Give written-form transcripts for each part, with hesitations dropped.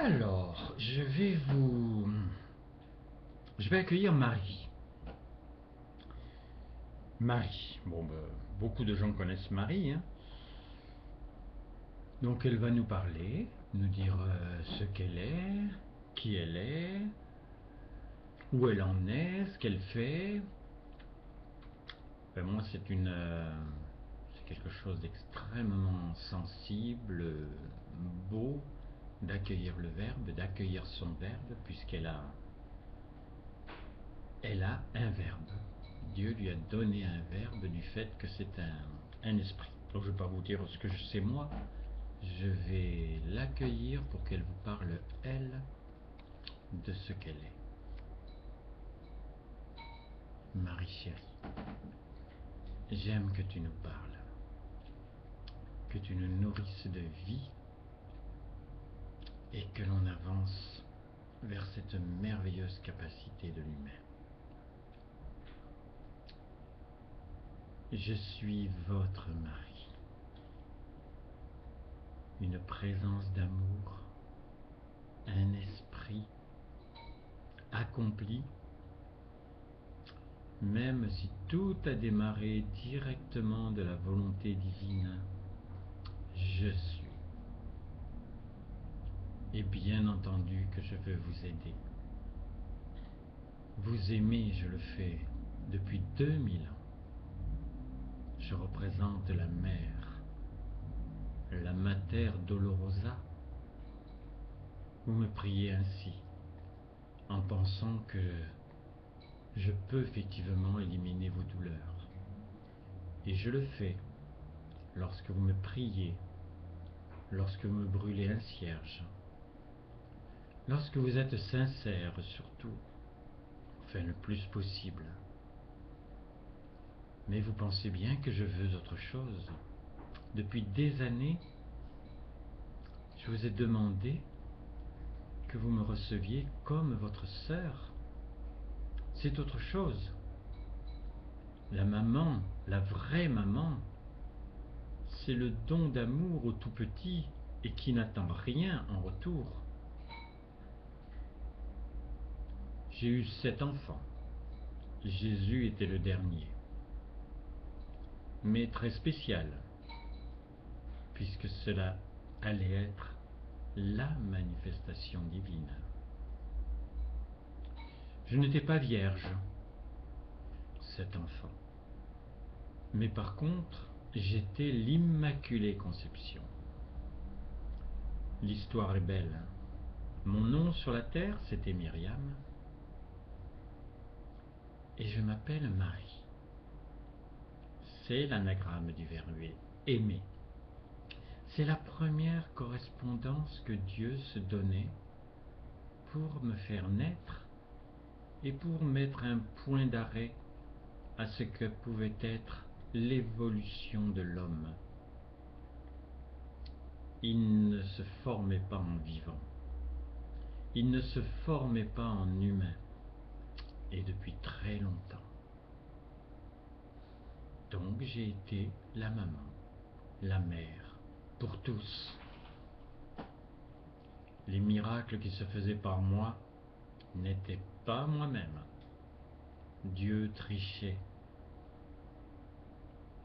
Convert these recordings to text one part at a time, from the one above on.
Alors, je vais accueillir Marie. Marie. Bon, beaucoup de gens connaissent Marie, hein. Donc elle va nous parler, nous dire ce qu'elle est, qui elle est, où elle en est, ce qu'elle fait. Moi, c'est quelque chose d'extrêmement sensible, beau, d'accueillir le Verbe, d'accueillir son Verbe, elle a un Verbe. Dieu lui a donné un Verbe du fait que c'est un esprit. Donc je ne vais pas vous dire ce que je sais moi, je vais l'accueillir pour qu'elle vous parle, elle, de ce qu'elle est. Marie chérie, j'aime que tu nous parles, que tu nous nourrisses de vie et que l'on avance vers cette merveilleuse capacité de l'humain. Je suis votre Marie, une présence d'amour, un esprit accompli, même si tout a démarré directement de la volonté divine, je suis. Et bien entendu que je veux vous aider. Vous aimer, je le fais depuis 2000 ans. Je représente la mère, la Mater Dolorosa. Vous me priez ainsi, en pensant que je peux effectivement éliminer vos douleurs. Et je le fais lorsque vous me priez, lorsque vous me brûlez un cierge, lorsque vous êtes sincère surtout, enfin le plus possible. Mais vous pensez bien que je veux autre chose. Depuis des années, je vous ai demandé que vous me receviez comme votre sœur. C'est autre chose. La maman, la vraie maman, c'est le don d'amour au tout petit et qui n'attend rien en retour. J'ai eu 7 enfants. Jésus était le dernier. Mais très spécial, puisque cela allait être la manifestation divine. Je n'étais pas vierge, 7 enfants. Mais par contre, j'étais l'Immaculée Conception. L'histoire est belle. Mon nom sur la terre, c'était Myriam. Et je m'appelle Marie. C'est l'anagramme du verbe aimer. C'est la première correspondance que Dieu se donnait pour me faire naître et pour mettre un point d'arrêt à ce que pouvait être l'évolution de l'homme. Il ne se formait pas en vivant. Il ne se formait pas en humain. Et depuis très longtemps. Donc j'ai été la maman, la mère, pour tous. Les miracles qui se faisaient par moi n'étaient pas moi-même. Dieu trichait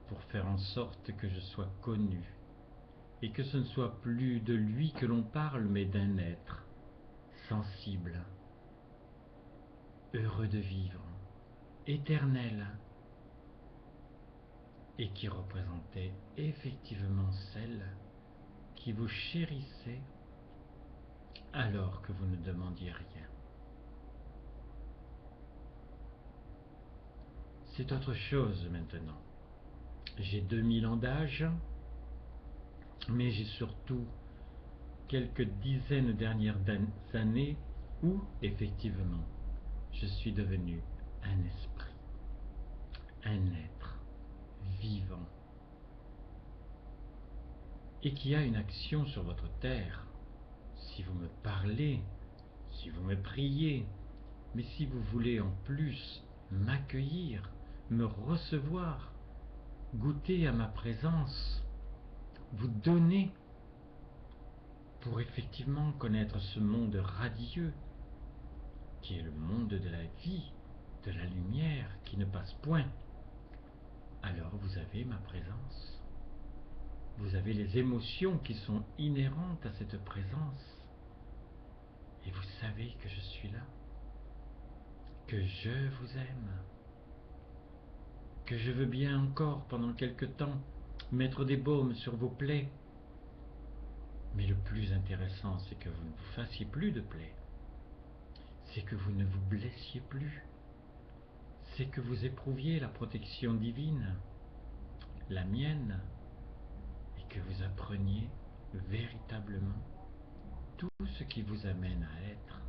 pour faire en sorte que je sois connu et que ce ne soit plus de lui que l'on parle, mais d'un être sensible, heureux de vivre, éternel, et qui représentait effectivement celle qui vous chérissait alors que vous ne demandiez rien. C'est autre chose maintenant. J'ai 2000 ans d'âge, mais j'ai surtout quelques dizaines dernières années où, effectivement, je suis devenu un esprit, un être vivant, et qui a une action sur votre terre. Si vous me parlez, si vous me priez, mais si vous voulez en plus m'accueillir, me recevoir, goûter à ma présence, vous donner pour effectivement connaître ce monde radieux, qui est le monde de la vie, de la lumière qui ne passe point, alors vous avez ma présence. Vous avez les émotions qui sont inhérentes à cette présence. Et vous savez que je suis là, que je vous aime, que je veux bien encore pendant quelque temps mettre des baumes sur vos plaies. Mais le plus intéressant, c'est que vous ne vous fassiez plus de plaies. C'est que vous ne vous blessiez plus. C'est que vous éprouviez la protection divine, la mienne, et que vous appreniez véritablement tout ce qui vous amène à être.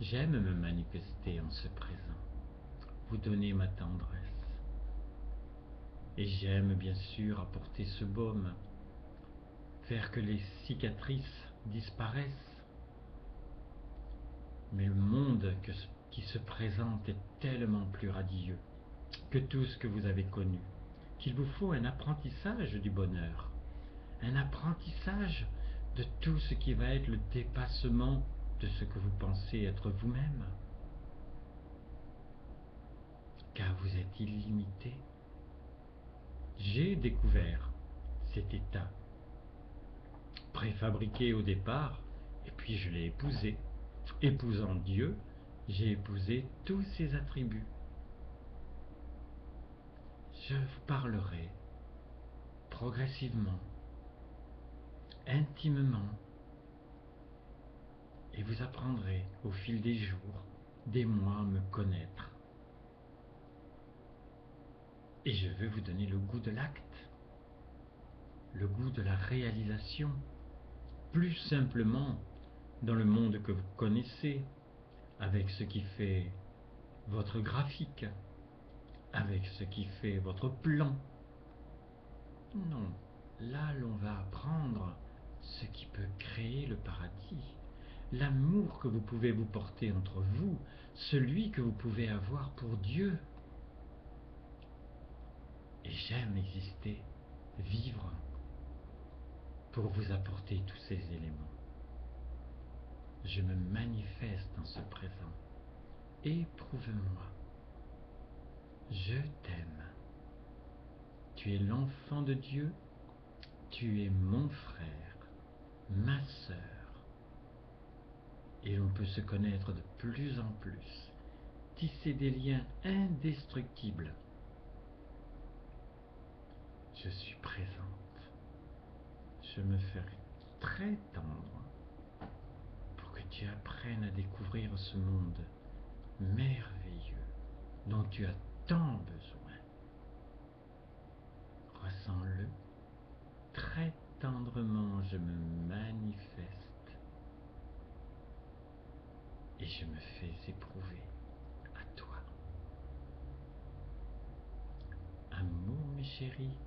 J'aime me manifester en ce présent, vous donner ma tendresse. Et j'aime bien sûr apporter ce baume, faire que les cicatrices disparaissent. Mais le monde qui se présente est tellement plus radieux que tout ce que vous avez connu, qu'il vous faut un apprentissage du bonheur, un apprentissage de tout ce qui va être le dépassement de ce que vous pensez être vous-même. Car vous êtes illimité. J'ai découvert cet état préfabriqué au départ, et puis je l'ai épousé. Épousant Dieu, j'ai épousé tous ses attributs. Je vous parlerai progressivement, intimement, et vous apprendrez au fil des jours, des mois à me connaître. Et je veux vous donner le goût de l'acte, le goût de la réalisation, plus simplement dans le monde que vous connaissez, avec ce qui fait votre graphique, avec ce qui fait votre plan. Non, là l'on va apprendre ce qui peut créer le paradis, l'amour que vous pouvez vous porter entre vous, celui que vous pouvez avoir pour Dieu. Et j'aime exister, vivre, pour vous apporter tous ces éléments. Je me manifeste dans ce présent. Éprouve-moi. Je t'aime. Tu es l'enfant de Dieu. Tu es mon frère, ma sœur. Et l'on peut se connaître de plus en plus, tisser des liens indestructibles. Je suis présente. Je me ferai très tendre pour que tu apprennes à découvrir ce monde merveilleux dont tu as tant besoin. Ressens-le. Très tendrement, je me manifeste et je me fais éprouver à toi. Amour, mes chéris,